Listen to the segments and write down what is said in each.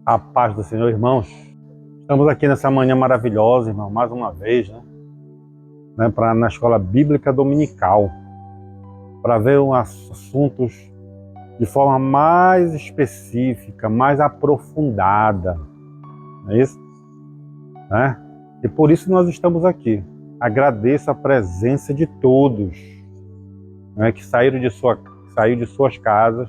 A paz do Senhor, irmãos. Estamos aqui nessa manhã maravilhosa, irmão, mais uma vez, na escola bíblica dominical, para ver assuntos de forma mais específica, mais aprofundada, não é isso? Né? E por isso nós estamos aqui. Agradeço a presença de todos, né, que saíram de suas casas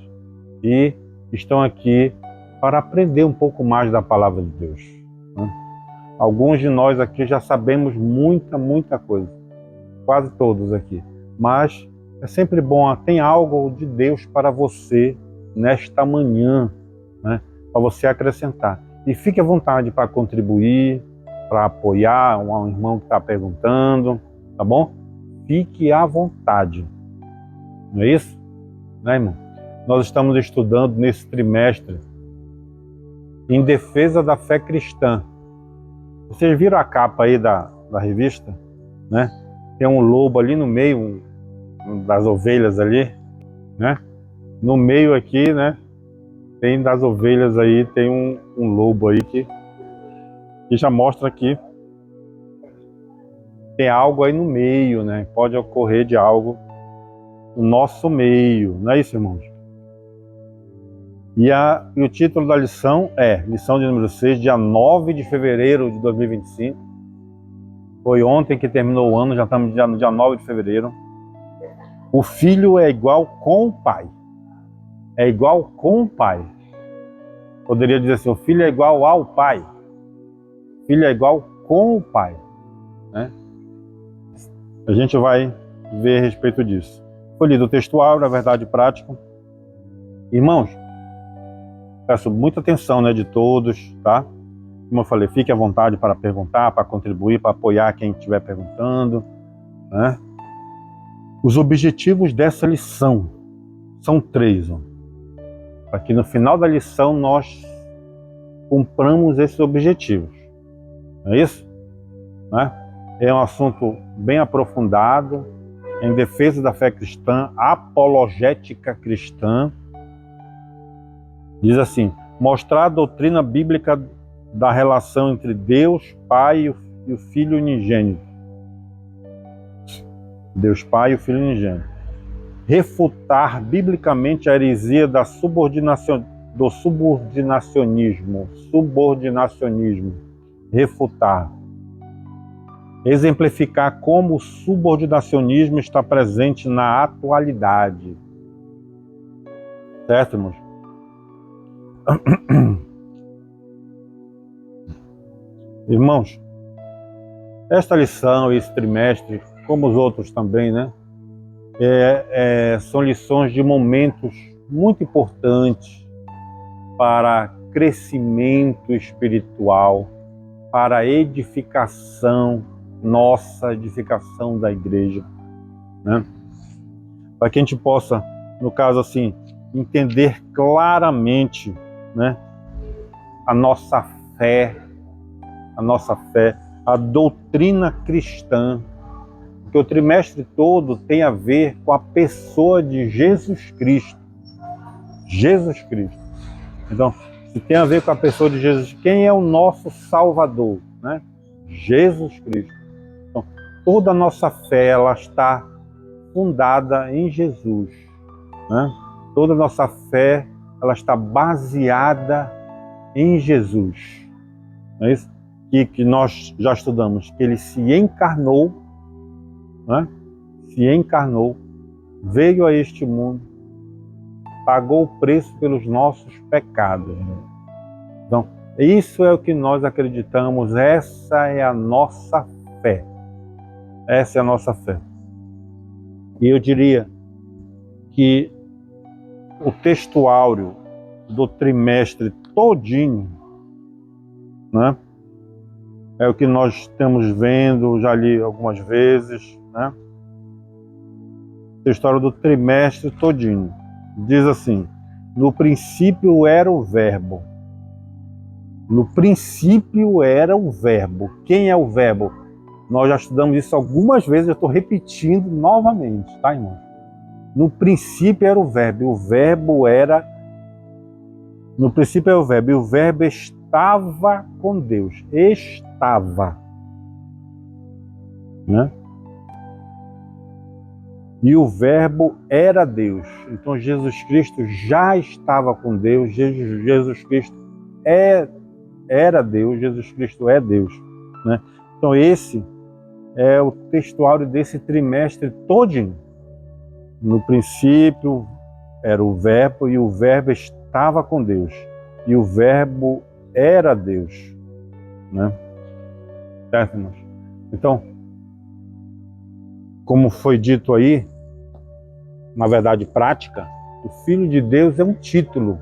e estão aqui para aprender um pouco mais da palavra de Deus. Né? Alguns de nós aqui já sabemos muita coisa, quase todos aqui, mas é sempre bom, tem algo de Deus para você nesta manhã, né, para você acrescentar. E fique à vontade para contribuir, para apoiar um irmão que está perguntando, tá bom? Fique à vontade, não é isso? Né, irmão? Nós estamos estudando nesse trimestre em defesa da fé cristã. Vocês viram a capa aí da revista, né? Tem um lobo ali no meio, das ovelhas ali, né? No meio aqui, né? Tem das ovelhas aí, tem um lobo aí que já mostra que tem algo aí no meio, né? Pode ocorrer de algo no nosso meio, não é isso, irmãos? E o título da lição é lição de número 6, dia 9 de fevereiro de 2025. Foi ontem que terminou o ano, já estamos no dia 9 de fevereiro. O filho é igual com o pai. É igual com o pai. Poderia dizer assim, o filho é igual ao pai. O filho é igual com o pai. Né? A gente vai ver a respeito disso. Foi lido o textual, na verdade prático. Irmãos, peço muita atenção, né, de todos, tá? Como eu falei, fique à vontade para perguntar, para contribuir, para apoiar quem estiver perguntando, né? Os objetivos dessa lição são 3, para que no final da lição nós cumpramos esses objetivos, não é isso? Né? É um assunto bem aprofundado, em defesa da fé cristã, apologética cristã. Diz assim, mostrar a doutrina bíblica da relação entre Deus, Pai e o Filho unigênito. Deus Pai e o Filho unigênito. Refutar biblicamente a heresia do subordinacionismo. Refutar. Exemplificar como o subordinacionismo está presente na atualidade. Certo, irmãos? Irmãos, esta lição, esse trimestre, como os outros também, né, são lições de momentos muito importantes para crescimento espiritual, para edificação, nossa edificação da igreja, né? Para que a gente possa, no caso assim, entender claramente, né, a nossa fé, a doutrina cristã, que o trimestre todo tem a ver com a pessoa de Jesus Cristo. Jesus Cristo. Então, se tem a ver com a pessoa de Jesus, quem é o nosso Salvador, né? Jesus Cristo. Então, toda a nossa fé, ela está fundada em Jesus, né? Toda a nossa fé, ela está baseada em Jesus. Não é isso? Que nós já estudamos, que ele se encarnou, né? Se encarnou, veio a este mundo, pagou o preço pelos nossos pecados. Então, isso é o que nós acreditamos, essa é a nossa fé. Essa é a nossa fé. E eu diria que o textuário do trimestre todinho, né, é o que nós estamos vendo, já li algumas vezes, né? A história do trimestre todinho. Diz assim, no princípio era o verbo. No princípio era o verbo. Quem é o verbo? Nós já estudamos isso algumas vezes, eu estou repetindo novamente, tá, irmão? No princípio era o verbo. O verbo era No princípio é o verbo, e o verbo estava com Deus. Estava. Né? E o verbo era Deus. Então Jesus Cristo já estava com Deus, Jesus Cristo era Deus, Jesus Cristo é Deus. Né? Então esse é o textuário desse trimestre todinho. No princípio era o verbo, e o verbo estava com Deus. E o verbo era Deus. Né? Certo, irmãos? Então, como foi dito aí, na verdade prática, o Filho de Deus é um título.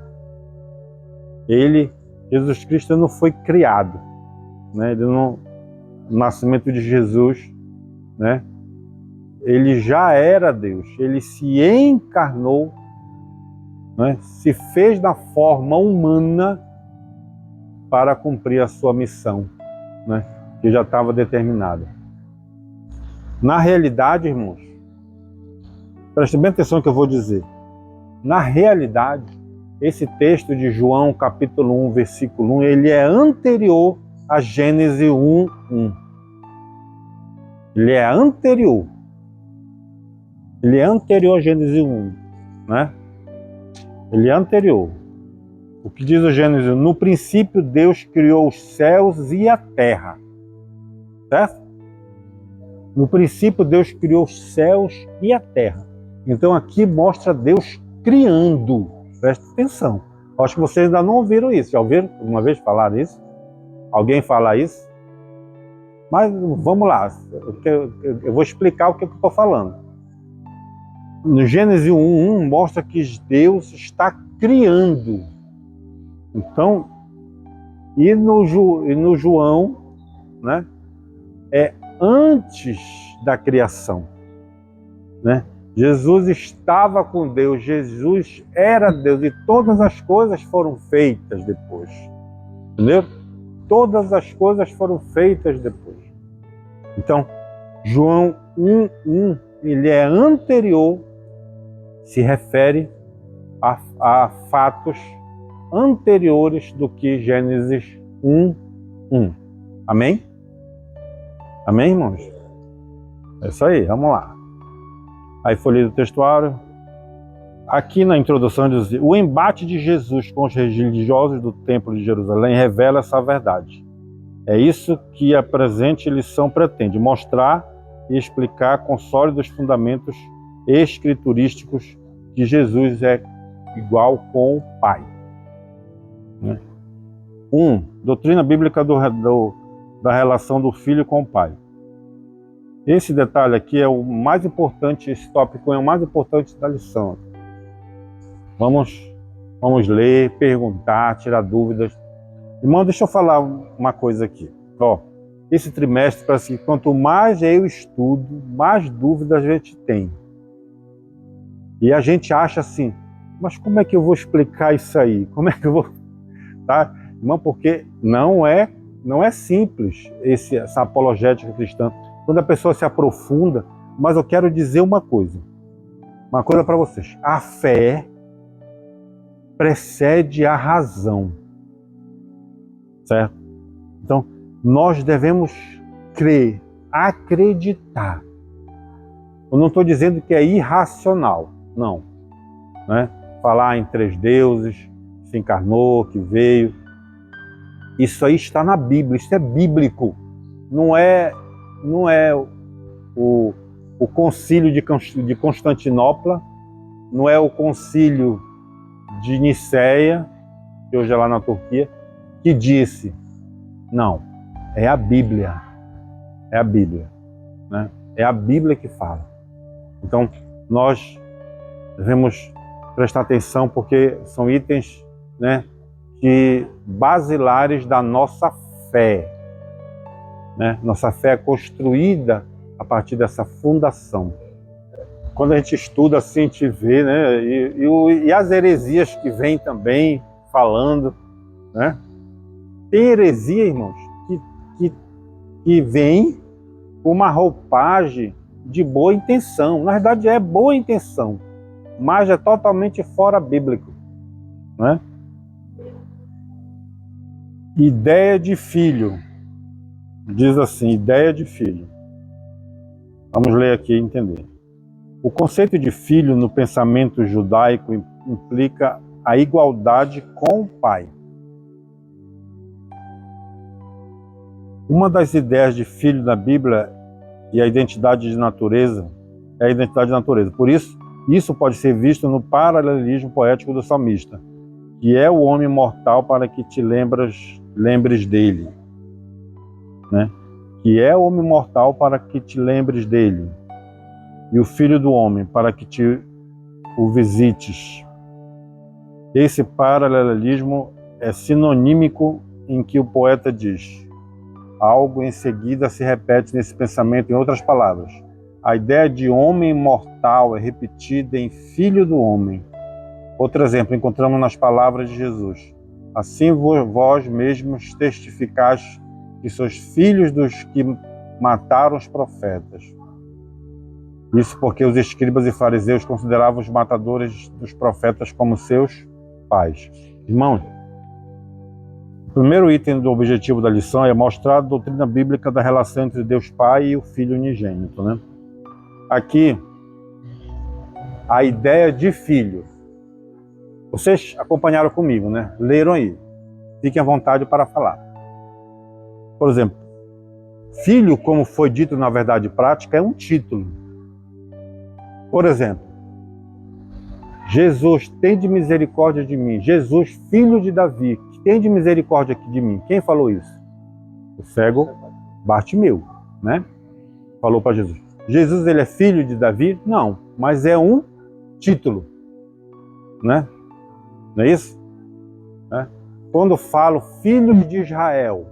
Jesus Cristo não foi criado. Né? O nascimento de Jesus, né? Ele já era Deus. Ele se encarnou, né? Se fez na forma humana para cumprir a sua missão, né? Que já estava determinada. Na realidade, irmãos, prestem bem atenção no que eu vou dizer. Na realidade, esse texto de João, capítulo 1, versículo 1, ele é anterior a Gênesis 1, 1. Ele é anterior. Ele é anterior a Gênesis 1, né? Ele é anterior. O que diz o Gênesis 1? No princípio, Deus criou os céus e a terra. Certo? No princípio, Deus criou os céus e a terra. Então aqui mostra Deus criando. Presta atenção. Acho que vocês ainda não ouviram isso. Já ouviram alguma vez falar isso? Alguém falar isso? Mas vamos lá. Eu vou explicar o que eu estou falando. No Gênesis 1:1 mostra que Deus está criando. Então, e no João, né, é antes da criação, né? Jesus estava com Deus, Jesus era Deus, e todas as coisas foram feitas depois. Entendeu? Todas as coisas foram feitas depois. Então, João 1:1, ele é anterior, se refere a fatos anteriores do que Gênesis 1:1. Amém? Amém, irmãos? É isso aí, vamos lá. Aí foi lido o textuário. Aqui na introdução diz: o embate de Jesus com os religiosos do Templo de Jerusalém revela essa verdade. É isso que a presente lição pretende, mostrar e explicar com sólidos fundamentos escriturísticos que Jesus é igual com o Pai. 1. Doutrina bíblica da relação do Filho com o Pai. Esse detalhe aqui é o mais importante, esse tópico é o mais importante da lição. Vamos ler, perguntar, tirar dúvidas. Irmão, deixa eu falar uma coisa aqui. Esse trimestre, parece que quanto mais eu estudo, mais dúvidas a gente tem. E a gente acha assim, mas como é que eu vou explicar isso aí? Como é que eu vou... Tá? Irmão, porque não é simples essa apologética cristã. Quando a pessoa se aprofunda, mas eu quero dizer uma coisa para vocês. A fé precede a razão, certo? Então, nós devemos crer, acreditar. Eu não estou dizendo que é irracional, não. Né? Falar em 3 deuses, se encarnou, que veio. Isso aí está na Bíblia, isso é bíblico. Não é o concílio de Constantinopla, não é o concílio de Niceia, que hoje é lá na Turquia, que disse. Não, é a Bíblia. É a Bíblia. Né? É a Bíblia que fala. Então, nós devemos prestar atenção porque são itens, né, basilares da nossa fé. Né? Nossa fé é construída a partir dessa fundação. Quando a gente estuda assim, a gente vê, né, e as heresias que vêm também falando, né? Tem heresia, irmãos, que vem com uma roupagem de boa intenção. Na verdade é boa intenção, mas é totalmente fora bíblico, né? Ideia de filho. Diz assim, ideia de filho. Vamos ler aqui e entender. O conceito de filho no pensamento judaico implica a igualdade com o pai. Uma das ideias de filho na Bíblia e a identidade de natureza é a identidade de natureza. Por isso, isso pode ser visto no paralelismo poético do salmista, que é o homem mortal para que te lembres dele, né? Que é o homem mortal para que te lembres dele, e o filho do homem para que te o visites. Esse paralelismo é sinonímico em que o poeta diz: algo em seguida se repete nesse pensamento. Em outras palavras, a ideia de homem mortal é repetida em filho do homem. Outro exemplo encontramos nas palavras de Jesus: assim vós mesmos testificais que sois filhos dos que mataram os profetas. Isso porque os escribas e fariseus consideravam os matadores dos profetas como seus pais. Irmãos, o primeiro item do objetivo da lição é mostrar a doutrina bíblica da relação entre Deus Pai e o Filho unigênito, né? Aqui, a ideia de filho. Vocês acompanharam comigo, né? Leram aí. Fiquem à vontade para falar. Por exemplo, filho, como foi dito na verdade prática, é um título. Por exemplo, Jesus, tende misericórdia de mim. Jesus, filho de Davi, tende misericórdia de mim. Quem falou isso? O cego Bartimeu, né? Falou para Jesus. Jesus, ele é filho de Davi? Não, mas é um título, né? Não é isso? Quando falo filhos de Israel,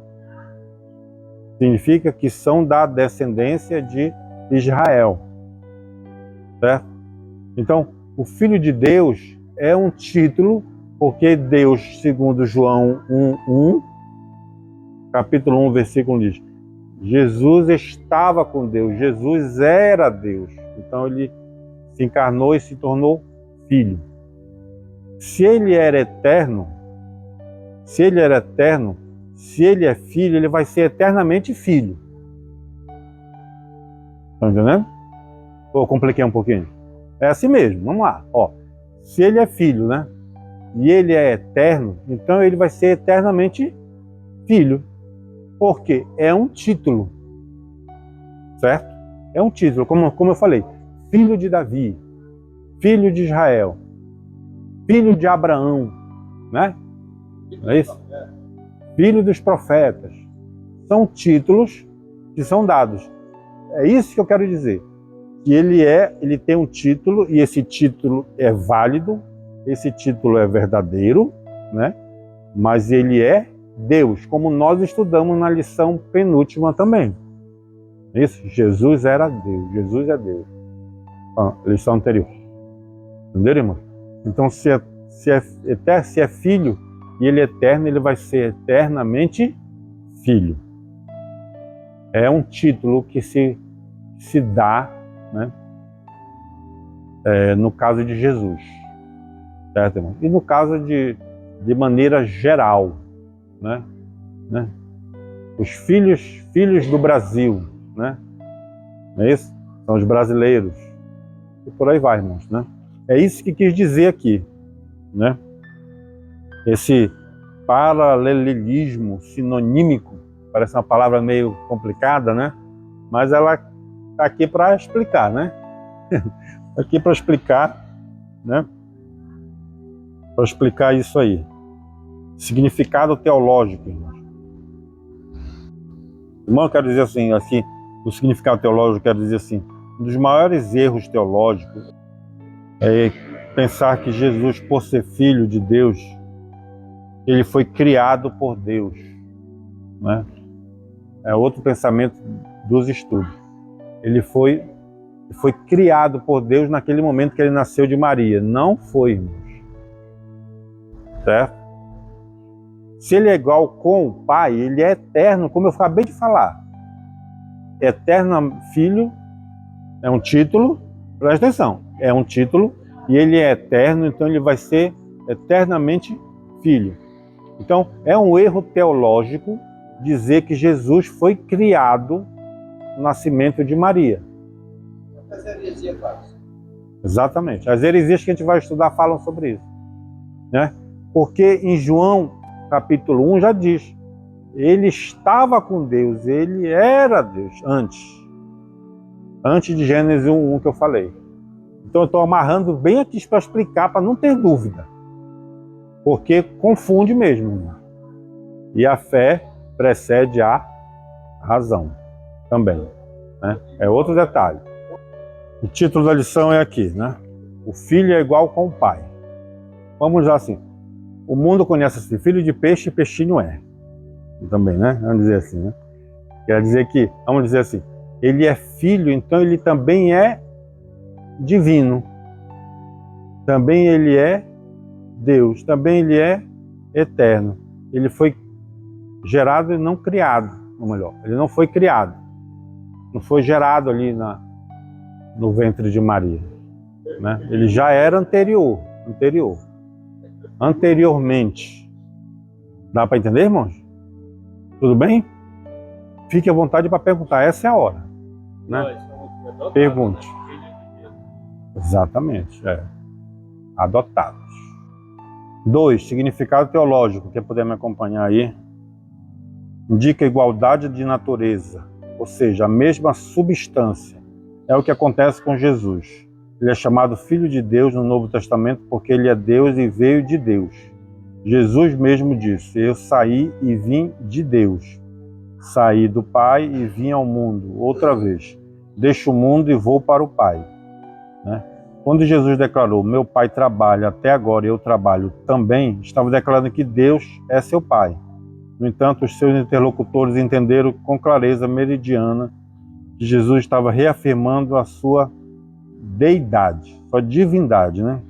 significa que são da descendência de Israel, certo? Então, o Filho de Deus é um título, porque Deus, segundo João 1:1, capítulo 1, versículo 1 diz: Jesus estava com Deus, Jesus era Deus. Então ele se encarnou e se tornou filho. Se ele era eterno, se ele é filho, ele vai ser eternamente filho. Estão entendendo? Ou compliquei um pouquinho? É assim mesmo, vamos lá. Ó, se ele é filho, né? E ele é eterno, então ele vai ser eternamente filho. Porque é um título, certo? É um título, como eu falei, filho de Davi, filho de Israel, filho de Abraão, né? Não é isso? Filho dos profetas. São títulos que são dados. É isso que eu quero dizer. Que ele tem um título, e esse título é válido, esse título é verdadeiro, né? Mas ele é Deus, como nós estudamos na lição penúltima também. Isso, Jesus era Deus, Jesus é Deus. Lição anterior. Entenderam, irmão? Então, se é filho e ele é eterno, ele vai ser eternamente filho. É um título que se dá, né? No caso de Jesus, certo, irmão? E no caso de maneira geral, né? Os filhos do Brasil, né? Não é isso? São os brasileiros. E por aí vai, irmãos, né? É isso que quis dizer aqui, né? Esse paralelismo sinonímico, parece uma palavra meio complicada, né? Mas ela está aqui para explicar, né? Aqui para explicar, né? Para explicar isso aí. Significado teológico, irmãos. Irmão, eu quero dizer assim, o significado teológico, eu quero dizer assim, um dos maiores erros teológicos é pensar que Jesus, por ser filho de Deus, ele foi criado por Deus, né? É outro pensamento dos estudos. Ele foi criado por Deus naquele momento que ele nasceu de Maria. Não foi, irmãos. Certo? Se ele é igual com o Pai, ele é eterno, como eu acabei de falar. Eterno filho é um título, presta atenção, é um título, e ele é eterno, então ele vai ser eternamente filho. Então, é um erro teológico dizer que Jesus foi criado no nascimento de Maria. As heresias faz. Exatamente. As heresias que a gente vai estudar falam sobre isso, né? Porque em João, capítulo 1, já diz, ele estava com Deus, ele era Deus antes de Gênesis 1, que eu falei. Então eu estou amarrando bem aqui para explicar, para não ter dúvida. Porque confunde mesmo, irmão. E a fé precede a razão também, né? É outro detalhe. O título da lição é aqui, né? O filho é igual com o pai. Vamos lá assim. O mundo conhece assim, filho de peixe e peixinho é. Também, né? Vamos dizer assim, né? Quer dizer que, vamos dizer assim, ele é filho, então ele também é divino. Também ele é Deus. Também ele é eterno. Ele foi gerado e não criado, ou melhor, ele não foi criado. Não foi gerado ali no ventre de Maria, né? Ele já era anteriormente. Dá para entender, irmãos? Tudo bem? Fique à vontade para perguntar, essa é a hora, né? Pergunte. Exatamente, adotados. 2, significado teológico, quem puder me acompanhar aí, indica igualdade de natureza, ou seja, a mesma substância. É o que acontece com Jesus. Ele é chamado Filho de Deus no Novo Testamento porque ele é Deus e veio de Deus. Jesus mesmo disse, eu saí e vim de Deus. Saí do Pai e vim ao mundo, outra vez. Deixo o mundo e vou para o Pai, né? Quando Jesus declarou, meu Pai trabalha até agora e eu trabalho também, estava declarando que Deus é seu Pai. No entanto, os seus interlocutores entenderam com clareza meridiana que Jesus estava reafirmando a sua deidade, sua divindade, né?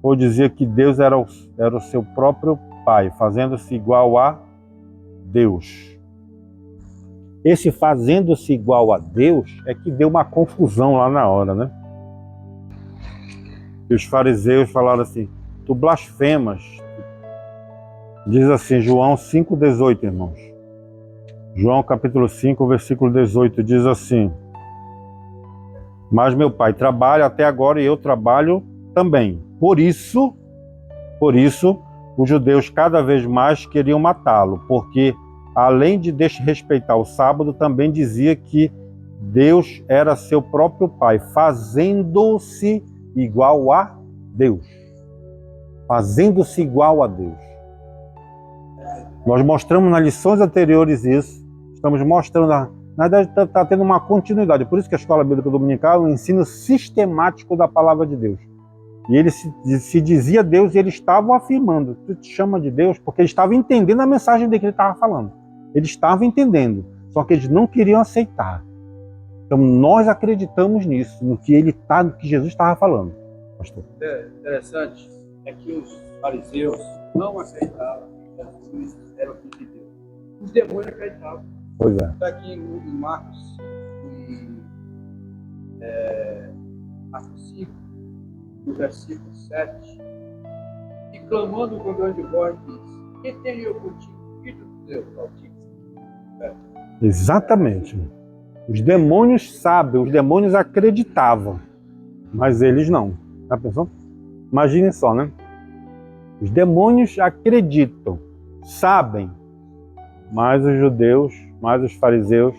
Ou dizia que Deus era o seu próprio Pai, fazendo-se igual a Deus. Esse fazendo-se igual a Deus é que deu uma confusão lá na hora, né? E os fariseus falaram assim, tu blasfemas. Diz assim, João 5,18, irmãos. João capítulo 5, versículo 18, diz assim, mas meu Pai trabalha até agora e eu trabalho também. Por isso, os judeus cada vez mais queriam matá-lo, porque além de desrespeitar o sábado, também dizia que Deus era seu próprio Pai, fazendo-se igual a Deus. Fazendo-se igual a Deus. Nós mostramos nas lições anteriores isso, estamos mostrando, na verdade está tendo uma continuidade, por isso que a Escola Bíblica Dominical é um ensino sistemático da Palavra de Deus. E ele se dizia Deus e eles estavam afirmando, tu te chama de Deus, porque eles estavam entendendo a mensagem de que ele estava falando. Eles estavam entendendo, só que eles não queriam aceitar. Então nós acreditamos nisso, no que Jesus estava falando, pastor. Interessante é que os fariseus não aceitavam que Jesus era o Filho de Deus. Os demônios acreditavam. Pois é. Está aqui em Marcos 5, no versículo 7, e clamando com grande voz, diz, que tenho eu contigo, Filho de Deus Altíssimo? Exatamente. Os demônios sabem, os demônios acreditavam, mas eles não. Já pensou? Imaginem só, né? Os demônios acreditam, sabem, mas os judeus, mas os fariseus,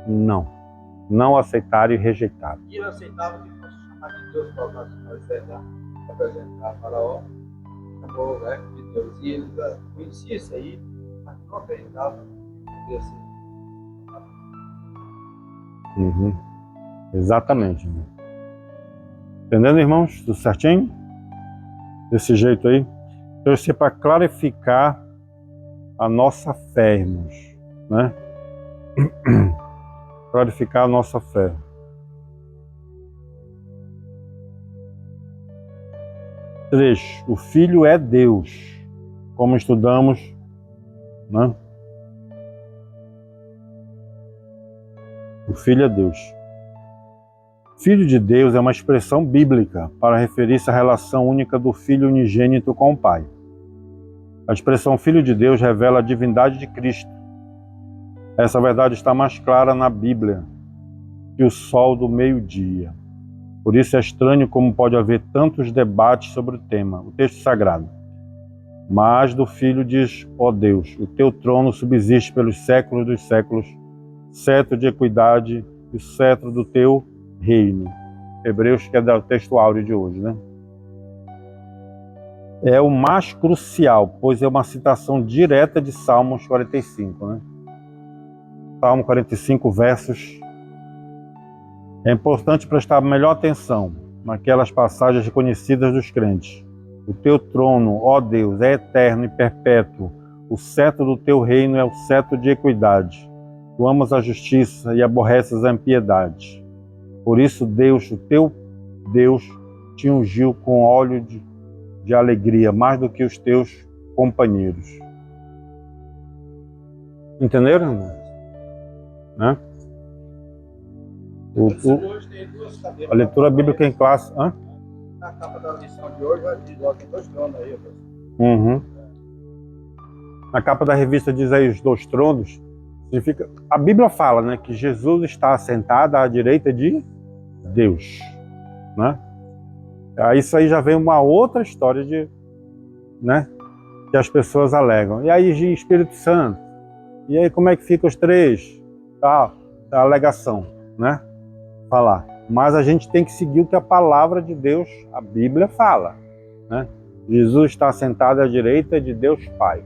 não aceitaram e rejeitaram. E não aceitavam que fosse chamado de Deus para Moisés apresentar a Faraó, chamou de Deus. E eles conheciam isso aí, mas não acreditavam que ia ser. Exatamente. Entendendo, irmãos? Tudo certinho? Desse jeito aí? Então, isso é para clarificar a nossa fé, irmãos, né? Clarificar a nossa fé. Três, o Filho é Deus, como estudamos, né? O Filho é Deus. Filho de Deus é uma expressão bíblica para referir-se à relação única do Filho unigênito com o Pai. A expressão Filho de Deus revela a divindade de Cristo. Essa verdade está mais clara na Bíblia que o sol do meio-dia. Por isso é estranho como pode haver tantos debates sobre o tema, o texto sagrado. Mas do Filho diz, ó Deus, o teu trono subsiste pelos séculos dos séculos, cetro de equidade e o cetro do teu reino. Hebreus, que é do texto áureo de hoje, né? É o mais crucial, pois é uma citação direta de Salmos 45, né? Salmo 45, versos. É importante prestar melhor atenção naquelas passagens reconhecidas dos crentes. O teu trono, ó Deus, é eterno e perpétuo. O cetro do teu reino é o cetro de equidade. Tu amas a justiça e aborreces a impiedade. Por isso, Deus, o teu Deus, te ungiu com óleo de alegria, mais do que os teus companheiros. Entenderam, irmão? Né? A leitura bíblica em classe. Hã? Na capa da lição de hoje, vai dizer, ó, tem 2 tronos aí, professor. Uhum. Na capa da revista diz aí os 2 tronos. Significa, a Bíblia fala, né, que Jesus está assentado à direita de Deus, né? Isso aí já vem uma outra história né, que as pessoas alegam. E aí, Espírito Santo? E aí, como é que fica os 3? Tá, a alegação, né? Falar. Mas a gente tem que seguir o que a palavra de Deus, a Bíblia, fala, né? Jesus está sentado à direita de Deus Pai.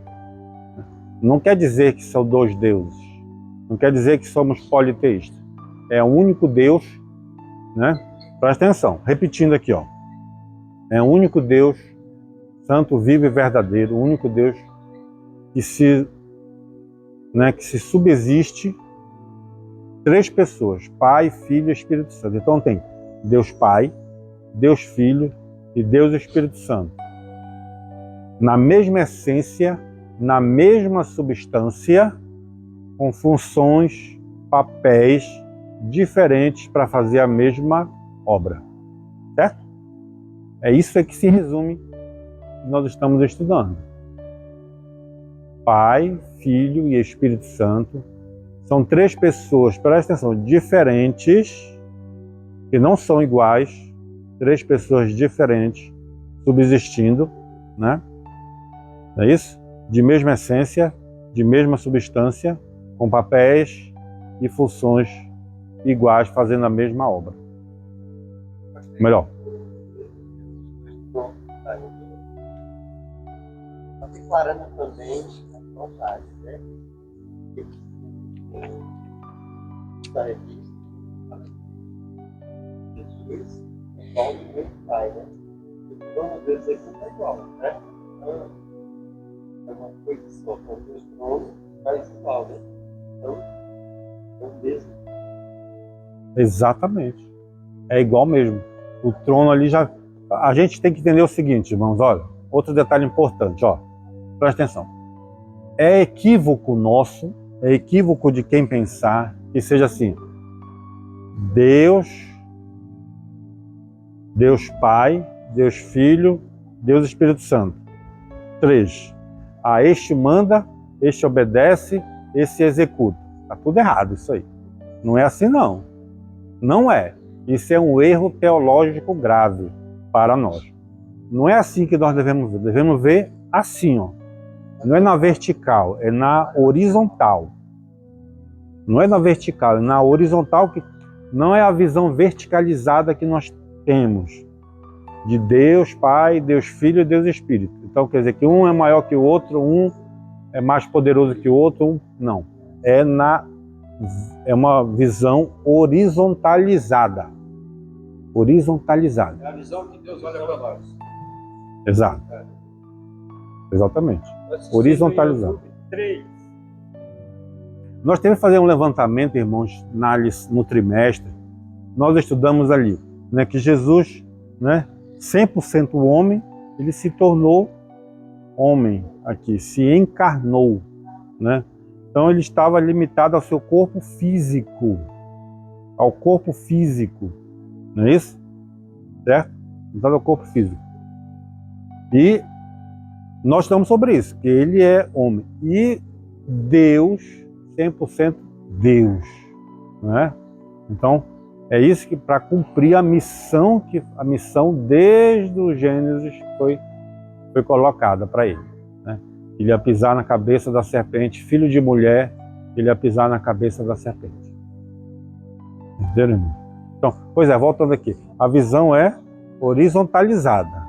Não quer dizer que são 2 deuses. Não quer dizer que somos politeístas. É o único Deus, né? Presta atenção, repetindo aqui, ó. É o único Deus, santo, vivo e verdadeiro, o único Deus que se subsiste 3 pessoas, Pai, Filho e Espírito Santo. Então tem Deus Pai, Deus Filho e Deus Espírito Santo. Na mesma essência, na mesma substância, com funções, papéis diferentes para fazer a mesma obra. Certo? É isso que se resume que nós estamos estudando. Pai, Filho e Espírito Santo são 3 pessoas, presta atenção, diferentes, que não são iguais, 3 pessoas diferentes, subsistindo, né? Não é isso? De mesma essência, de mesma substância, com papéis e funções iguais, fazendo a mesma obra. Melhor. Está declarando também a vontade, né? Da revista, Jesus é igual do meu Pai, né? Então, às vezes, é tudo igual, né? Então, é uma coisa só, com os 2 tronos, faz igual, né? Então, é o mesmo. Exatamente. É igual mesmo. O trono ali já... A gente tem que entender o seguinte, irmãos, olha, outro detalhe importante, ó. Presta atenção. É equívoco nosso, é equívoco de quem pensar que seja assim: Deus Pai, Deus Filho, Deus Espírito Santo. 3. Este manda, este obedece, esse executa. Está tudo errado isso aí. Não é assim não. Não é. Isso é um erro teológico grave para nós. Não é assim que nós devemos ver. Devemos ver assim, ó. Não é na vertical, é na horizontal. Não é na vertical, é na horizontal, que não é a visão verticalizada que nós temos de Deus Pai, Deus Filho e Deus Espírito. Então quer dizer que um é maior que o outro, um é mais poderoso que o outro, não. É uma visão horizontalizada. Horizontalizada. É a visão que Deus olha para nós. Exato. Exatamente. Horizontalizado. 3. Nós temos que fazer um levantamento, irmãos, no trimestre. Nós estudamos ali, né, que Jesus, né, 100% homem, ele se tornou homem aqui, se encarnou, né? Então ele estava limitado ao seu corpo físico, ao corpo físico, não é isso? Certo? Limitado ao corpo físico. E Nós estamos sobre isso, que ele é homem. E Deus, 100% Deus. Né? Então, é isso que para cumprir a missão desde o Gênesis foi colocada para ele. Né? Ele ia pisar na cabeça da serpente, filho de mulher, ele ia pisar na cabeça da serpente. Entenderam, irmão? Então, pois é, voltando aqui. A visão é horizontalizada.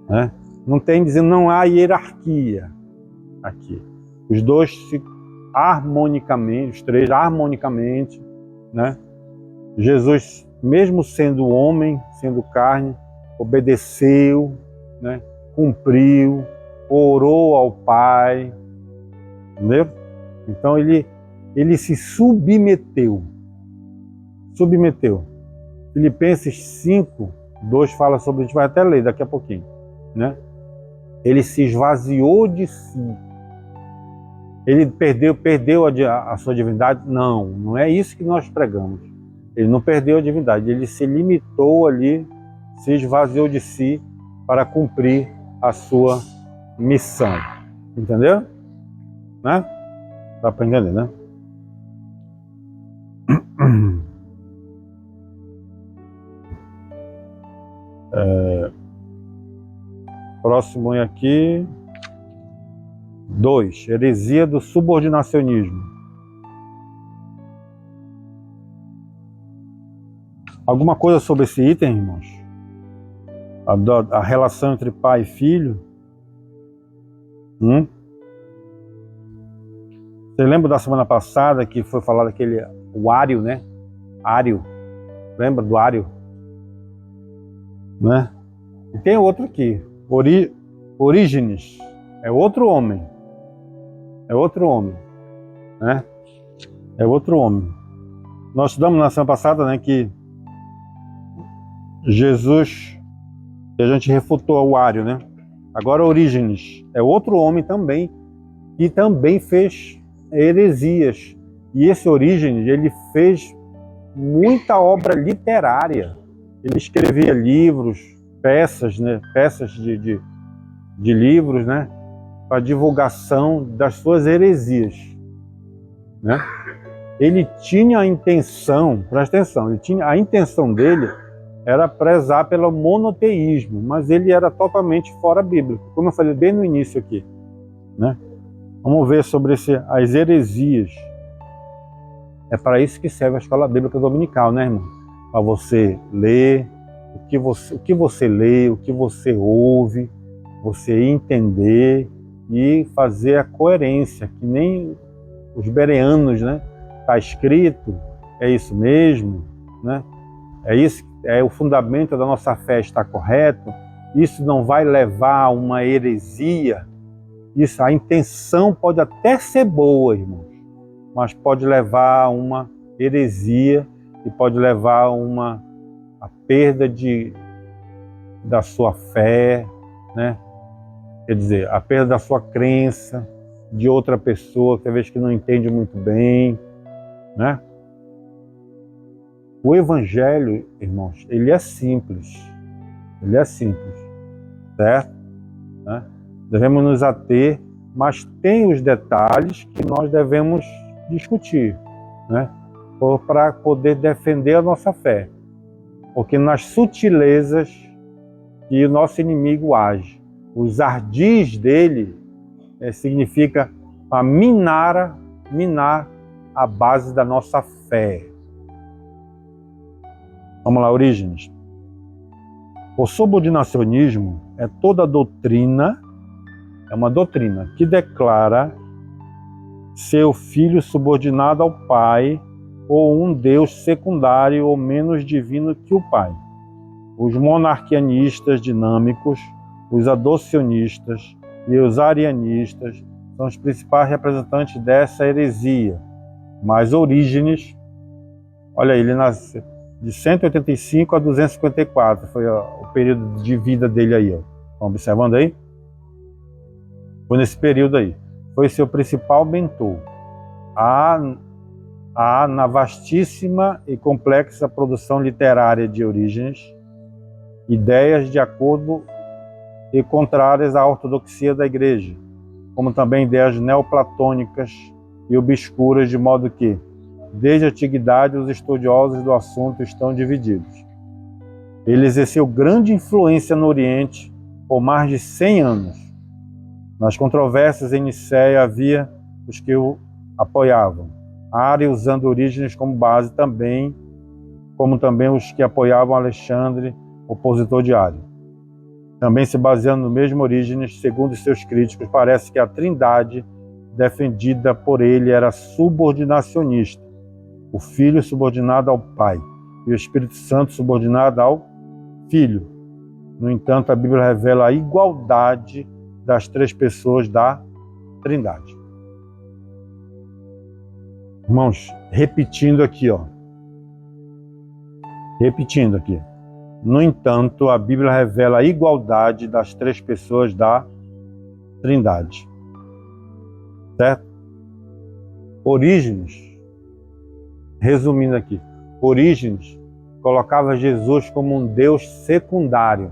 Né? Não tem dizendo, não há hierarquia aqui. Os dois se harmonicamente, os três harmonicamente, né? Jesus, mesmo sendo homem, sendo carne, obedeceu, né? Cumpriu, orou ao Pai, entendeu? Então ele se submeteu. Filipenses 5, 2 fala sobre, a gente vai até ler daqui a pouquinho, né? Ele se esvaziou de si. Ele perdeu a sua divindade? Não é isso que nós pregamos. Ele não perdeu a divindade, ele se limitou ali, se esvaziou de si para cumprir a sua missão. Entendeu? Né? Dá para entender, né? Próximo aqui. 2. Heresia do subordinacionismo. Alguma coisa sobre esse item, irmãos? A relação entre pai e filho? Você lembra da semana passada que foi falado o Ário, né? Ário. Lembra do Ário? Né? E tem outro aqui. Orígenes. É outro homem. Né? É outro homem. Nós estudamos na semana passada, né, que Jesus, a gente refutou o Ário, né? Agora Orígenes é outro homem também, que também fez heresias. E esse Orígenes, ele fez muita obra literária. Ele escrevia livros, peças, né? Peças de livros, né? Para divulgação das suas heresias, né? Ele tinha a intenção, presta atenção, a intenção dele era prezar pelo monoteísmo, mas ele era totalmente fora bíblico, como eu falei bem no início aqui, né? Vamos ver sobre as heresias. É para isso que serve a escola bíblica dominical, né, irmão? Para você ler o que você lê, o que você ouve, você entender e fazer a coerência, que nem os bereanos, né? Está escrito, é isso mesmo, né? É isso, é o fundamento da nossa fé está correto. Isso não vai levar a uma heresia. Isso, a intenção pode até ser boa, irmãos, mas pode levar a uma heresia e pode levar a perda da sua fé, né? Quer dizer, a perda da sua crença, de outra pessoa, talvez que não entende muito bem, né? O Evangelho, irmãos, ele é simples, certo? Né? Devemos nos ater, mas tem os detalhes que nós devemos discutir, né? Para poder defender a nossa fé, porque nas sutilezas que o nosso inimigo age, os ardis dele significa minar a base da nossa fé. Vamos lá, Orígenes. O subordinacionismo é toda doutrina, é uma doutrina que declara ser o filho subordinado ao pai ou um Deus secundário ou menos divino que o pai. Os monarquianistas dinâmicos, os adocionistas e os arianistas são os principais representantes dessa heresia. Mas Orígenes, olha, ele nasceu de 185 a 254, foi o período de vida dele aí, ó. Estão observando aí? Foi nesse período aí. Foi seu principal mentor. Na vastíssima e complexa produção literária de Orígenes, ideias de acordo e contrárias à ortodoxia da Igreja, como também ideias neoplatônicas e obscuras, de modo que, desde a antiguidade, os estudiosos do assunto estão divididos. Ele exerceu grande influência no Oriente por mais de 100 anos. Nas controvérsias em Nicéia havia os que o apoiavam, Ário usando Orígenes como base também, como também os que apoiavam Alexandre, opositor de Ário. Também se baseando no mesmo Orígenes, segundo seus críticos, parece que a trindade defendida por ele era subordinacionista, o Filho subordinado ao Pai e o Espírito Santo subordinado ao Filho. No entanto, a Bíblia revela a igualdade das três pessoas da Trindade. Irmãos, repetindo aqui. No entanto, a Bíblia revela a igualdade das três pessoas da Trindade. Certo? Orígenes, resumindo aqui, Orígenes colocava Jesus como um Deus secundário.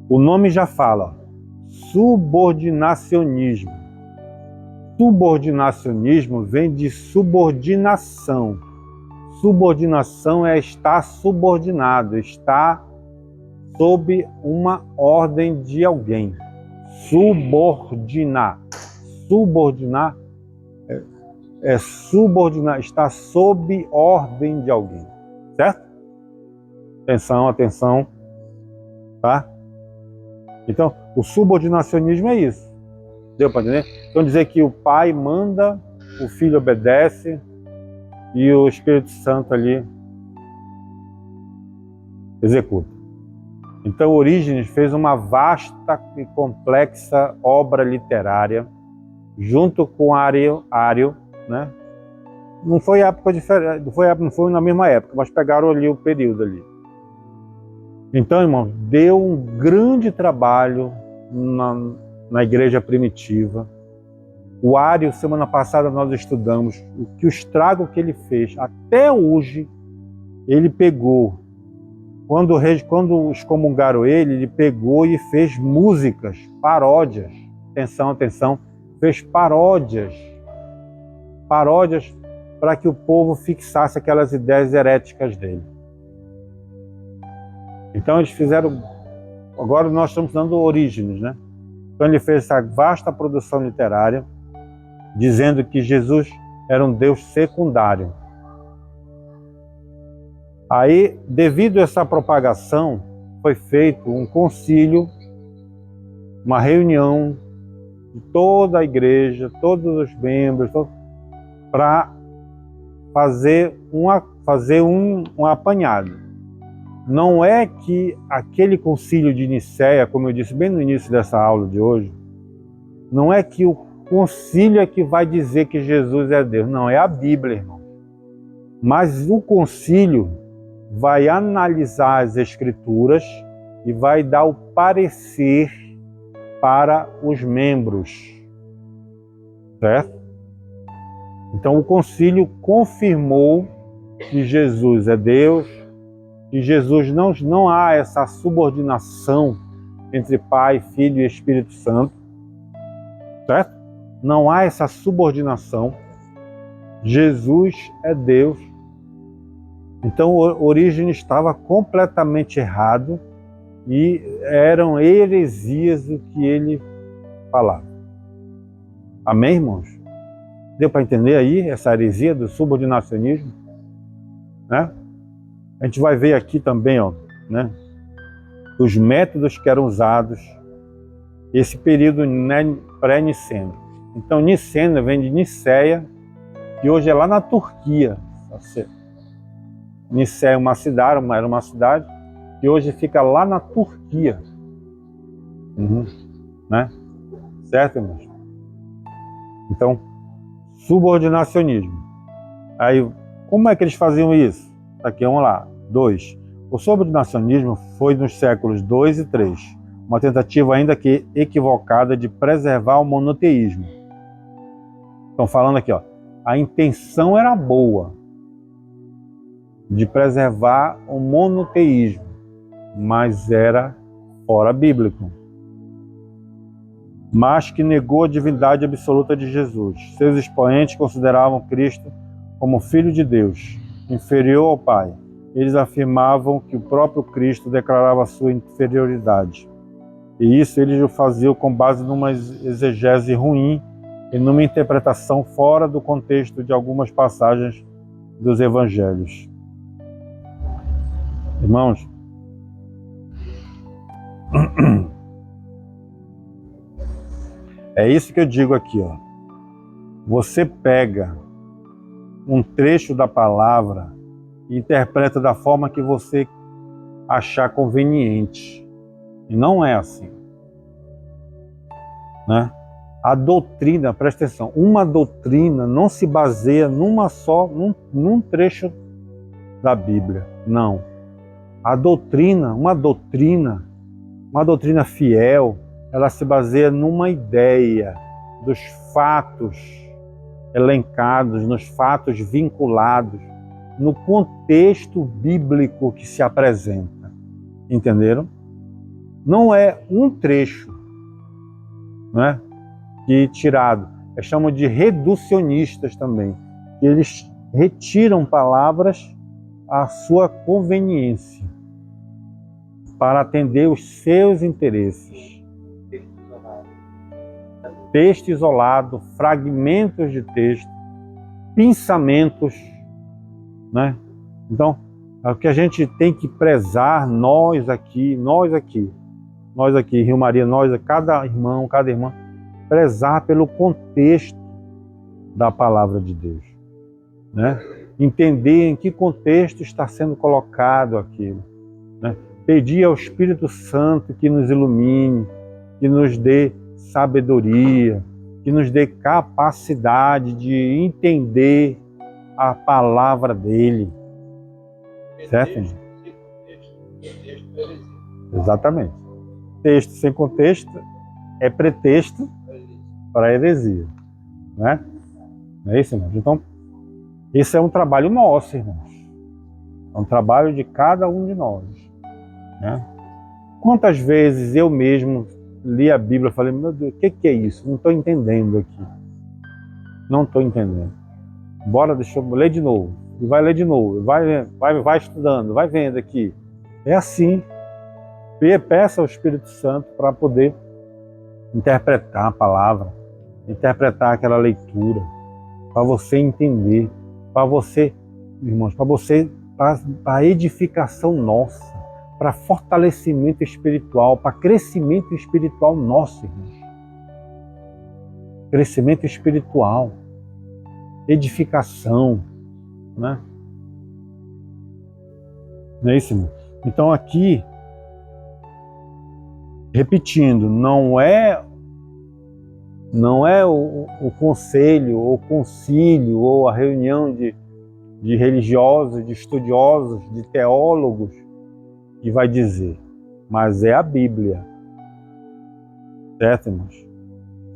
O nome já fala, subordinacionismo. Subordinacionismo vem de subordinação. Subordinação é estar subordinado, estar sob uma ordem de alguém. Subordinar. Subordinar é subordinar, estar sob ordem de alguém. Certo? Atenção, atenção. Tá? Então, o subordinacionismo é isso. Deu para entender? Então, dizer que o Pai manda, o Filho obedece e o Espírito Santo ali executa. Então, Orígenes fez uma vasta e complexa obra literária junto com Ário, né? Não foi época diferente, não foi na mesma época, mas pegaram ali o período ali. Então, irmão, deu um grande trabalho na igreja primitiva. O Ário, semana passada nós estudamos o estrago que ele fez. Até hoje, ele pegou, quando excomungaram ele pegou e fez músicas, paródias. Atenção, atenção, fez paródias para que o povo fixasse aquelas ideias heréticas dele. Então eles fizeram, agora nós estamos dando Orígenes, né? Então ele fez essa vasta produção literária, dizendo que Jesus era um Deus secundário. Aí, devido a essa propagação, foi feito um concílio, uma reunião de toda a igreja, todos os membros, para fazer um apanhado. Não é que aquele concílio de Nicéia, como eu disse bem no início dessa aula de hoje, não é que o concílio é que vai dizer que Jesus é Deus. Não, é a Bíblia, irmão. Mas o concílio vai analisar as Escrituras e vai dar o parecer para os membros. Certo? Então o concílio confirmou que Jesus é Deus, que Jesus não há essa subordinação entre Pai, Filho e Espírito Santo, certo? Não há essa subordinação. Jesus é Deus. Então Orígenes estava completamente errado e eram heresias o que ele falava. Amém, irmãos? Deu para entender aí essa heresia do subordinacionismo? Né? A gente vai ver aqui também, né, os métodos que eram usados esse período pré-niceno. Então, Niceno vem de Nicéia, que hoje é lá na Turquia. Nicéia é uma cidade, era uma cidade, que hoje fica lá na Turquia. Né? Certo, irmãos? Então, subordinacionismo. Aí, como é que eles faziam isso? Aqui, vamos lá. 2. O subordinacionismo foi nos séculos 2 e 3, uma tentativa ainda que equivocada de preservar o monoteísmo. Estão falando aqui, a intenção era boa, de preservar o monoteísmo, mas era fora bíblico, mas que negou a divindade absoluta de Jesus. Seus expoentes consideravam Cristo como Filho de Deus, inferior ao Pai. Eles afirmavam que o próprio Cristo declarava sua inferioridade. E isso eles o faziam com base numa exegese ruim e numa interpretação fora do contexto de algumas passagens dos Evangelhos. Irmãos, é isso que eu digo aqui, ó. Você pega um trecho da palavra e interpreta da forma que você achar conveniente. E não é assim, né? A doutrina, presta atenção, uma doutrina não se baseia num trecho da Bíblia, não. A doutrina, uma doutrina fiel, ela se baseia numa ideia dos fatos elencados, nos fatos vinculados, no contexto bíblico que se apresenta. Entenderam? Não é um trecho, né, que tirado. Chamam de reducionistas também. Eles retiram palavras à sua conveniência para atender os seus interesses. Texto isolado, fragmentos de texto, pensamentos, né? Então, é o que a gente tem que prezar, nós aqui, Rio Maria, cada irmão, cada irmã, prezar pelo contexto da palavra de Deus, né? Entender em que contexto está sendo colocado aquilo, né? Pedir ao Espírito Santo que nos ilumine, que nos dê sabedoria, que nos dê capacidade de entender a palavra dele. Certo? Exatamente. Texto sem contexto é pretexto para heresia, né? Não é isso, irmãos? Então, esse é um trabalho nosso, irmãos. É um trabalho de cada um de nós, né? Quantas vezes eu mesmo li a Bíblia e falei, meu Deus, o que é isso? Não estou entendendo aqui. Não estou entendendo. Bora, deixa eu ler de novo. E vai ler de novo. Vai estudando, vai vendo aqui. É assim. Peça ao Espírito Santo para poder interpretar a palavra, interpretar aquela leitura, para você entender, para você, irmãos, para edificação nossa, para fortalecimento espiritual, para crescimento espiritual nosso, irmãos. Crescimento espiritual, edificação, né? Não é isso, irmão? Então aqui, repetindo, não é o conselho, ou concílio, ou a reunião de religiosos, de estudiosos, de teólogos que vai dizer, mas é a Bíblia. Certo, irmãos?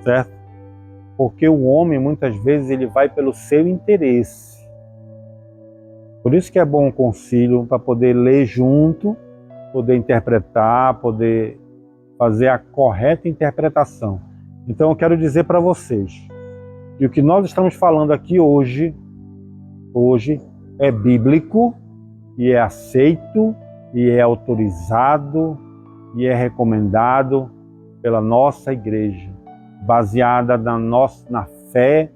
Certo? Porque o homem, muitas vezes, ele vai pelo seu interesse. Por isso que é bom um concílio, para poder ler junto, poder interpretar, poder fazer a correta interpretação. Então eu quero dizer para vocês que o que nós estamos falando aqui hoje é bíblico e é aceito e é autorizado e é recomendado pela nossa igreja, baseada na fé,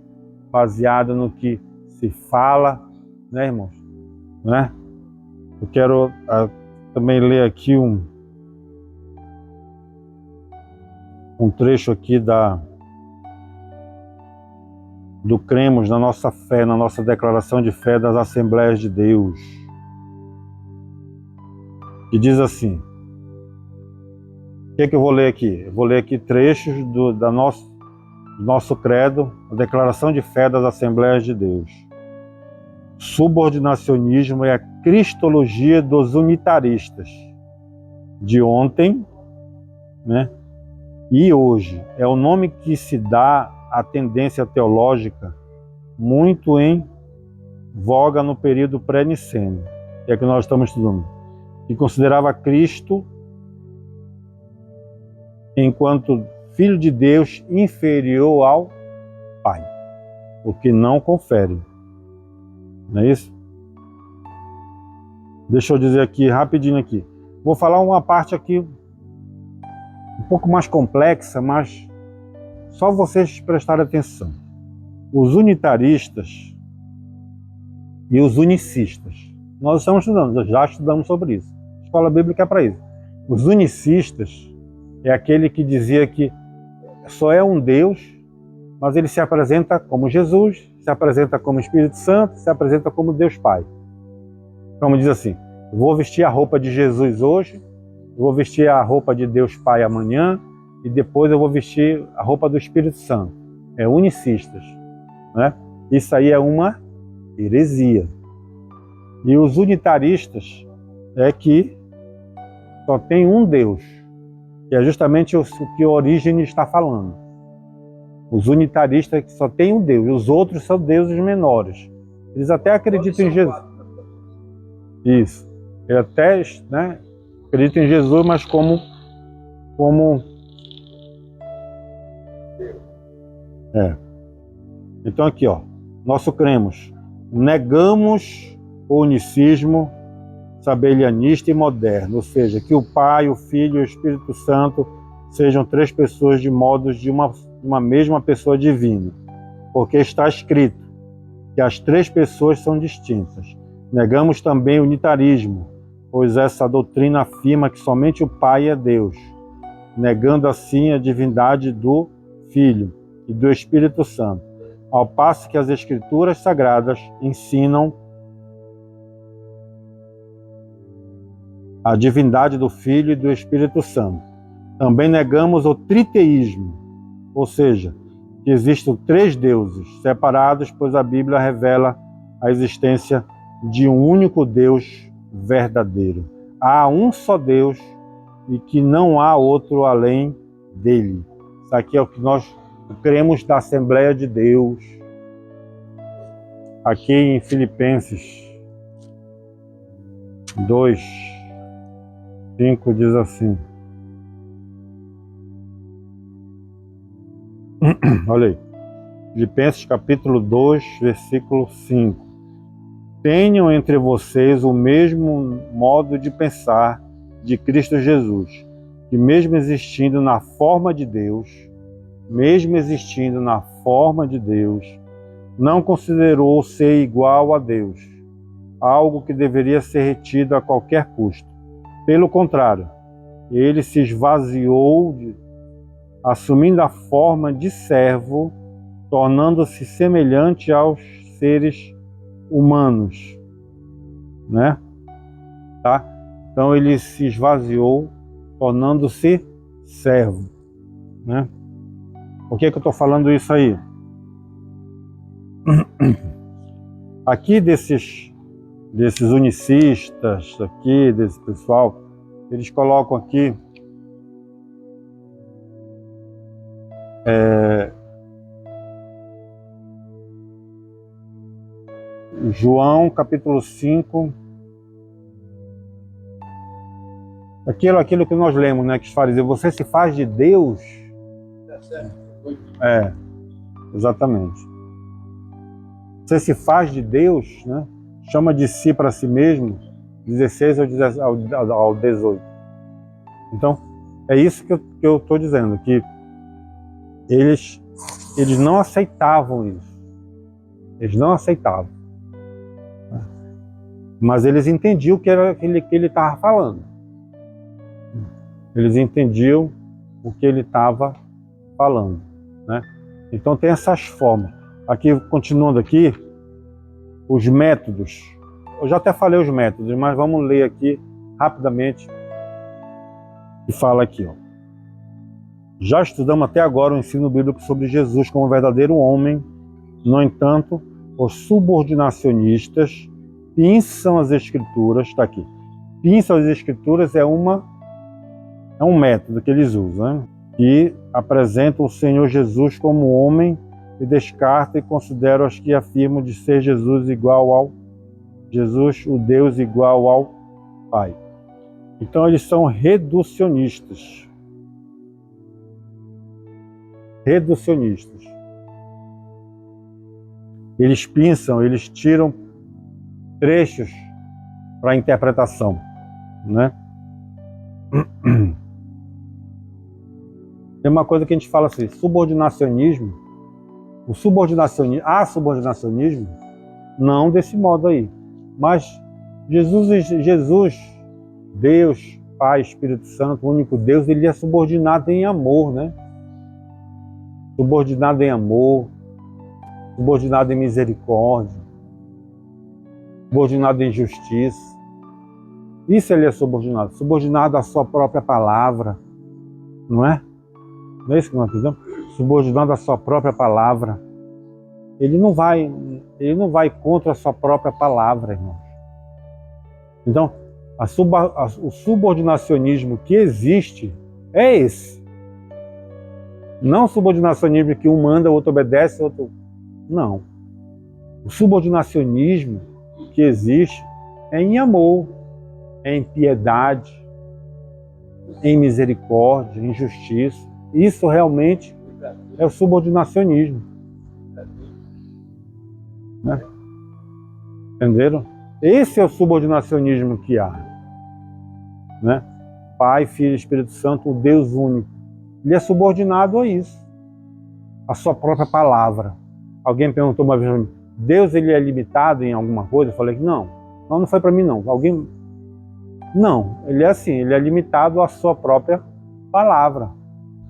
baseada no que se fala, né, irmãos? Né? Eu quero também ler aqui um trecho aqui do cremos na nossa fé, na nossa declaração de fé das Assembleias de Deus, que diz assim, o que é que eu vou ler aqui? Eu vou ler aqui trechos do nosso credo, a declaração de fé das Assembleias de Deus. Subordinacionismo é a cristologia dos unitaristas de ontem, né? E hoje é o nome que se dá à tendência teológica muito em voga no período pré-nicênio, que é que nós estamos estudando, que considerava Cristo enquanto Filho de Deus inferior ao Pai, o que não confere. Não é isso? Deixa eu dizer aqui, rapidinho aqui. Vou falar uma parte aqui um pouco mais complexa, mas só vocês prestarem atenção. Os unitaristas e os unicistas. Nós estamos estudando, já estudamos sobre isso. A escola bíblica é para isso. Os unicistas é aquele que dizia que só é um Deus, mas ele se apresenta como Jesus, se apresenta como Espírito Santo, se apresenta como Deus Pai. Como diz assim, vou vestir a roupa de Jesus hoje, vou vestir a roupa de Deus Pai amanhã, e depois eu vou vestir a roupa do Espírito Santo. É unicistas, né? Isso aí é uma heresia. E os unitaristas é que só tem um Deus, que é justamente o que Orígenes está falando. Os unitaristas é que só tem um Deus, e os outros são deuses menores. Eles até acreditam em Jesus. Isso. Eles até, né, acreditam em Jesus, mas como Então aqui, ó, nós cremos, negamos o unicismo sabelianista e moderno, ou seja, que o Pai, o Filho e o Espírito Santo sejam três pessoas de modos de uma mesma pessoa divina, porque está escrito que as três pessoas são distintas. Negamos também o unitarismo, pois essa doutrina afirma que somente o Pai é Deus, negando assim a divindade do Filho e do Espírito Santo, ao passo que as Escrituras Sagradas ensinam a divindade do Filho e do Espírito Santo. Também negamos o triteísmo, ou seja, que existem três deuses separados, pois a Bíblia revela a existência de um único Deus verdadeiro. Há um só Deus e que não há outro além dele. Isso aqui é o que nós cremos da Assembleia de Deus. Aqui em Filipenses 2:5 diz assim. Olha aí. Filipenses capítulo 2, versículo 5. Tenham entre vocês o mesmo modo de pensar de Cristo Jesus, que mesmo existindo na forma de Deus, não considerou ser igual a Deus, algo que deveria ser retido a qualquer custo. Pelo contrário, ele se esvaziou, assumindo a forma de servo, tornando-se semelhante aos seres humanos, né? Tá? Então ele se esvaziou, tornando-se servo, né? Por que eu estou falando isso aí? Aqui desses unicistas, aqui desse pessoal, eles colocam aqui João capítulo 5, aquilo que nós lemos, né, que os fariseus, você se faz de Deus? Exatamente. Você se faz de Deus, né? Chama de si para si mesmo, 16 ao 18. Então, é isso que eu estou dizendo, que eles não aceitavam isso. Eles não aceitavam. Mas eles entendiam o que ele estava falando. Eles entendiam o que ele estava falando, né? Então tem essas formas. Aqui, continuando aqui, os métodos. Eu já até falei os métodos, mas vamos ler aqui rapidamente. E fala aqui, ó. Já estudamos até agora o ensino bíblico sobre Jesus como verdadeiro homem. No entanto, os subordinacionistas pinçam as Escrituras, está aqui. Pinçam as Escrituras é um método que eles usam, né? Que apresentam o Senhor Jesus como homem e descartam e consideram as que afirmam de ser Jesus, o Deus igual ao Pai. Então eles são reducionistas. reducionistas. Eles pinçam, eles tiram trechos para interpretação, né? Tem uma coisa que a gente fala assim, subordinacionismo, há subordinacionismo, não desse modo aí, mas Jesus, Deus, Pai, Espírito Santo, o único Deus, ele é subordinado em amor, né? Subordinado em amor, subordinado em misericórdia, subordinado em justiça. Isso ele é subordinado à sua própria palavra, não é? Não é isso que nós fizemos? Subordinado à sua própria palavra. Ele não vai contra a sua própria palavra, irmãos. Então, o subordinacionismo que existe é esse. Não o subordinacionismo que um manda, o outro obedece, o outro... Não. O subordinacionismo que existe é em amor, é em piedade, em misericórdia, em justiça. Isso realmente é o subordinacionismo. Né? Entenderam? Esse é o subordinacionismo que há. Né? Pai, Filho e Espírito Santo, o Deus único. Ele é subordinado a isso, a sua própria palavra. Alguém perguntou uma vez para mim, Deus ele é limitado em alguma coisa? Eu falei que não foi para mim não. Não, ele é assim, ele é limitado à sua própria palavra.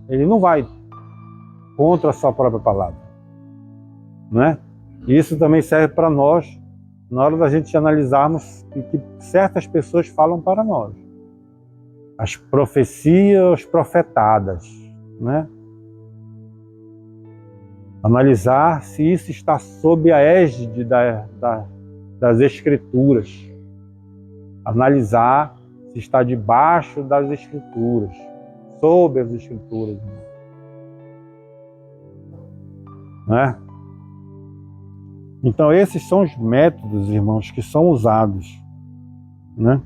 Ele não vai contra a sua própria palavra. Né? Isso também serve para nós, na hora da gente analisarmos o que certas pessoas falam para nós. As profecias profetadas, né? Analisar se isso está sob a égide das Escrituras. Analisar se está debaixo das Escrituras, sob as Escrituras. Né? Então esses são os métodos, irmãos, que são usados. Né?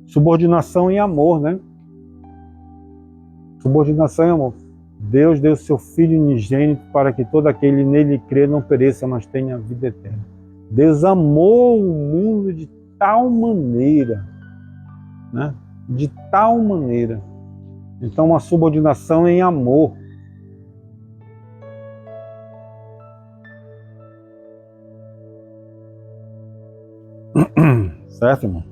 Subordinação em amor, né? Subordinação em amor. Deus deu seu Filho unigênito para que todo aquele nele crê não pereça, mas tenha vida eterna. Deus amou o mundo de tal maneira, né? De tal maneira. Então, uma subordinação em amor. Certo, irmão?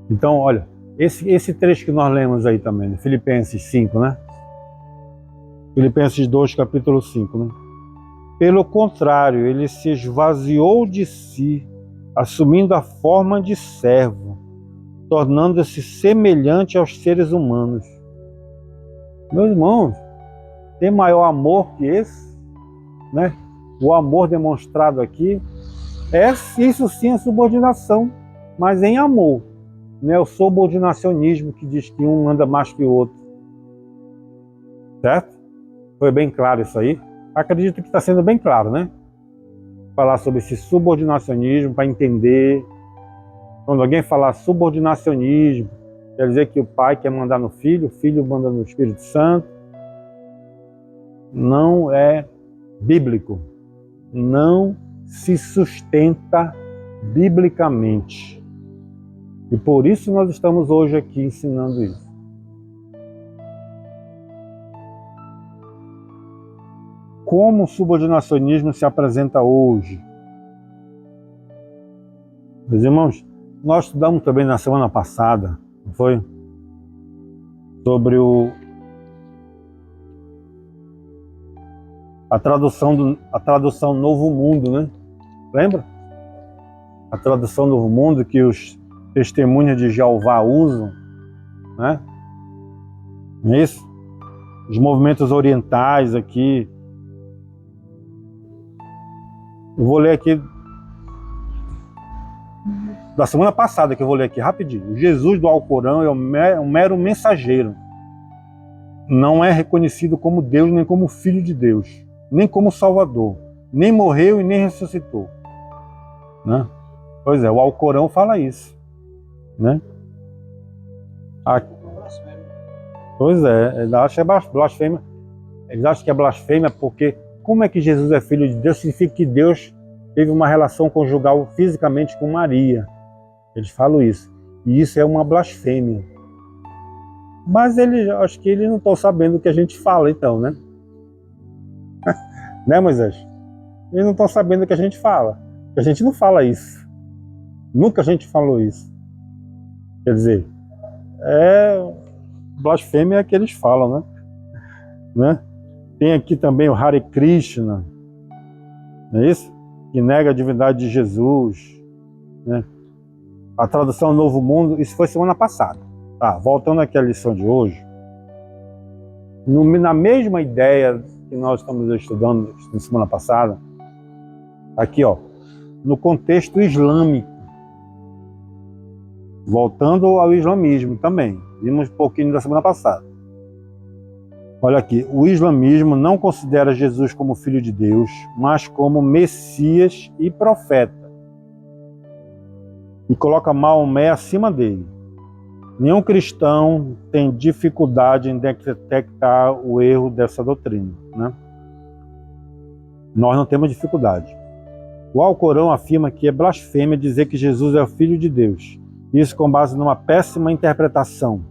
Então, olha, esse trecho que nós lemos aí também, Filipenses 5, né? Filipenses 2, capítulo 5, né? Pelo contrário, ele se esvaziou de si, assumindo a forma de servo, tornando-se semelhante aos seres humanos. Meus irmãos, tem maior amor que esse? Né? O amor demonstrado aqui, isso sim é subordinação, mas em amor. Não é o subordinacionismo que diz que um manda mais que o outro. Certo? Foi bem claro isso aí? Acredito que está sendo bem claro, né? Falar sobre esse subordinacionismo para entender. Quando alguém falar subordinacionismo, quer dizer que o pai quer mandar no filho, o filho manda no Espírito Santo. Não é bíblico. Não se sustenta biblicamente. E por isso nós estamos hoje aqui ensinando isso. Como o subordinacionismo se apresenta hoje? Meus irmãos, nós estudamos também na semana passada, não foi? Sobre a tradução Novo Mundo, né? Lembra? A tradução Novo Mundo que os testemunhas de Jeová usam, né? Não é isso? Os movimentos orientais aqui. Eu vou ler aqui da semana passada, que eu vou ler aqui rapidinho. Jesus do Alcorão é um mero mensageiro. Não é reconhecido como Deus, nem como Filho de Deus, nem como Salvador. Nem morreu e nem ressuscitou. Né? Pois é, o Alcorão fala isso. Né? Pois é, eles acham que é blasfêmia. Eles acham que é blasfêmia porque como é que Jesus é filho de Deus? Significa que Deus teve uma relação conjugal fisicamente com Maria. Eles falam isso. E isso é uma blasfêmia. Mas acho que eles não estão sabendo o que a gente fala então, né? Né, Moisés? Eles não estão sabendo o que a gente fala. A gente não fala isso. Nunca a gente falou isso. Quer dizer, blasfêmia é que eles falam, né? Tem aqui também o Hare Krishna, não é isso? Que nega a divindade de Jesus, né? A tradução Novo Mundo, isso foi semana passada. Tá, voltando aqui à lição de hoje, na mesma ideia que nós estamos estudando na semana passada, aqui ó, no contexto islâmico, voltando ao islamismo também, vimos um pouquinho da semana passada. Olha aqui, o islamismo não considera Jesus como filho de Deus, mas como Messias e profeta. E coloca Maomé acima dele. Nenhum cristão tem dificuldade em detectar o erro dessa doutrina, né? Nós não temos dificuldade. O Alcorão afirma que é blasfêmia dizer que Jesus é o Filho de Deus. Isso com base numa péssima interpretação,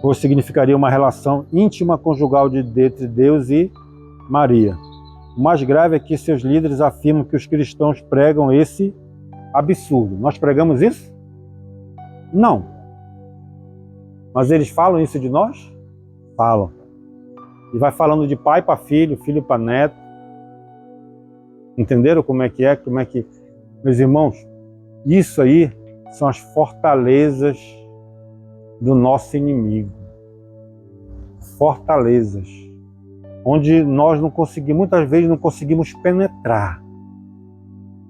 pois significaria uma relação íntima conjugal entre Deus e Maria. O mais grave é que seus líderes afirmam que os cristãos pregam esse absurdo. Nós pregamos isso? Não. Mas eles falam isso de nós? Falam. E vai falando de pai para filho, filho para neto. Entenderam como é que é? Como é que... Meus irmãos, isso aí são as fortalezas do nosso inimigo. Fortalezas. Onde nós não conseguimos, muitas vezes não conseguimos penetrar.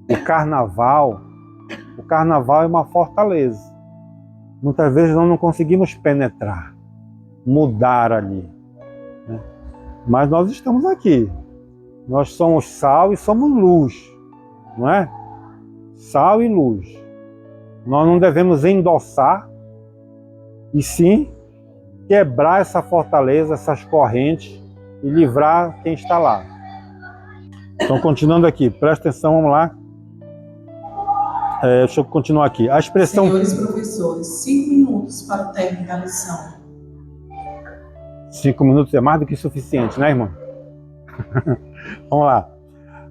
O carnaval é uma fortaleza. Muitas vezes nós não conseguimos penetrar, mudar ali, né? Mas nós estamos aqui. Nós somos sal e somos luz, não é? Sal e luz. Nós não devemos endossar, e sim quebrar essa fortaleza, essas correntes e livrar quem está lá. Então, continuando aqui, presta atenção, vamos lá. Deixa eu continuar aqui. A expressão... Senhores professores, 5 minutos para o término da lição. 5 minutos é mais do que suficiente, né, irmão? Vamos lá.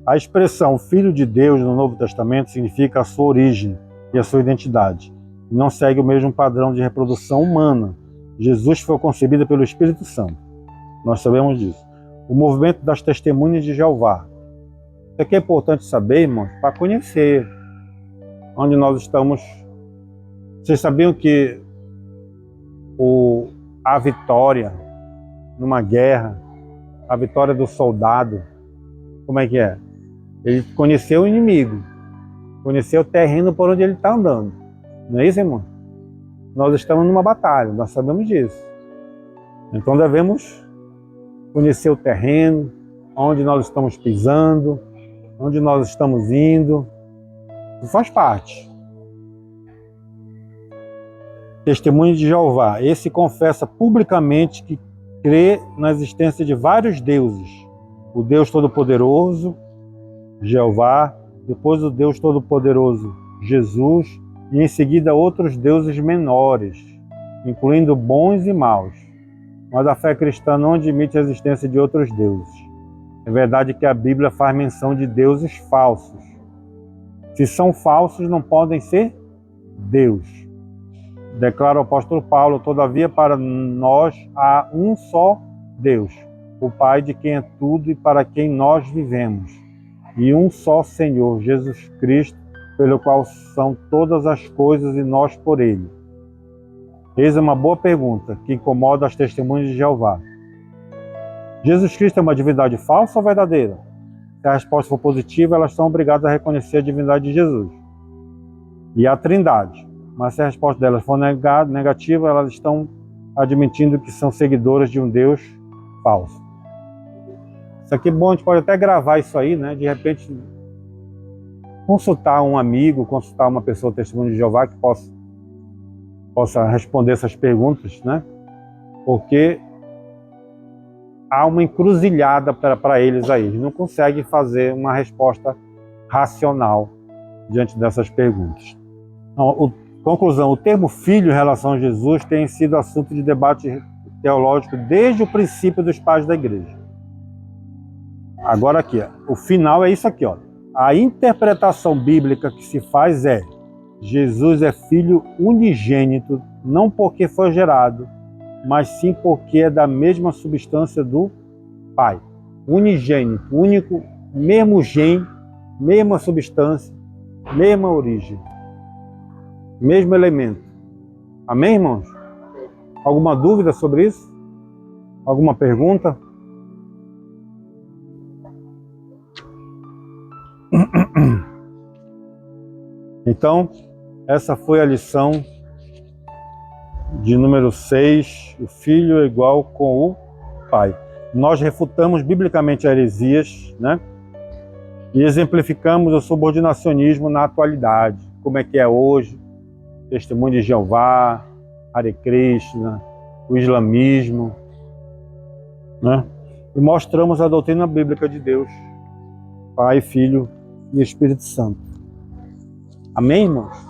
A expressão Filho de Deus no Novo Testamento significa a sua origem e a sua identidade. Não segue o mesmo padrão de reprodução humana. Jesus foi concebido pelo Espírito Santo. Nós sabemos disso. O movimento das testemunhas de Jeová. Isso aqui é importante saber, irmãos, para conhecer onde nós estamos. Vocês sabiam que a vitória numa guerra, a vitória do soldado, como é que é? Ele conheceu o inimigo, conheceu o terreno por onde ele está andando. Não é isso, irmão? Nós estamos numa batalha, nós sabemos disso. Então devemos conhecer o terreno, onde nós estamos pisando, onde nós estamos indo. Isso faz parte. Testemunho de Jeová. Esse confessa publicamente que crê na existência de vários deuses. O Deus Todo-Poderoso, Jeová, depois o Deus Todo-Poderoso, Jesus, e em seguida outros deuses menores, incluindo bons e maus. Mas a fé cristã não admite a existência de outros deuses. É verdade que a Bíblia faz menção de deuses falsos. Se são falsos, não podem ser Deus. Declara o apóstolo Paulo: todavia para nós há um só Deus, o Pai de quem é tudo e para quem nós vivemos, e um só Senhor, Jesus Cristo, pelo qual são todas as coisas e nós por Ele. Eis uma boa pergunta que incomoda as testemunhas de Jeová. Jesus Cristo é uma divindade falsa ou verdadeira? Se a resposta for positiva, elas são obrigadas a reconhecer a divindade de Jesus e a Trindade. Mas se a resposta delas for negativa, elas estão admitindo que são seguidoras de um Deus falso. Isso aqui é bom, a gente pode até gravar isso aí, né? De repente, consultar um amigo, consultar uma pessoa testemunha de Jeová que possa responder essas perguntas, né? Porque há uma encruzilhada para eles aí. Eles não conseguem fazer uma resposta racional diante dessas perguntas. Então, conclusão, o termo filho em relação a Jesus tem sido assunto de debate teológico desde o princípio dos pais da igreja. Agora aqui, o final é isso aqui, ó. A interpretação bíblica que se faz é: Jesus é filho unigênito, não porque foi gerado, mas sim porque é da mesma substância do Pai. Unigênito, único, mesmo gene, mesma substância, mesma origem, mesmo elemento. Amém, irmãos? Alguma dúvida sobre isso? Alguma pergunta? Então, essa foi a lição de número 6, o filho é igual com o pai. Nós refutamos biblicamente heresias, né? E exemplificamos o subordinacionismo na atualidade, como é que é hoje, Testemunho de Jeová, Hare Krishna, o islamismo, né? E mostramos a doutrina bíblica de Deus, Pai, Filho e Espírito Santo. Amém, irmãos?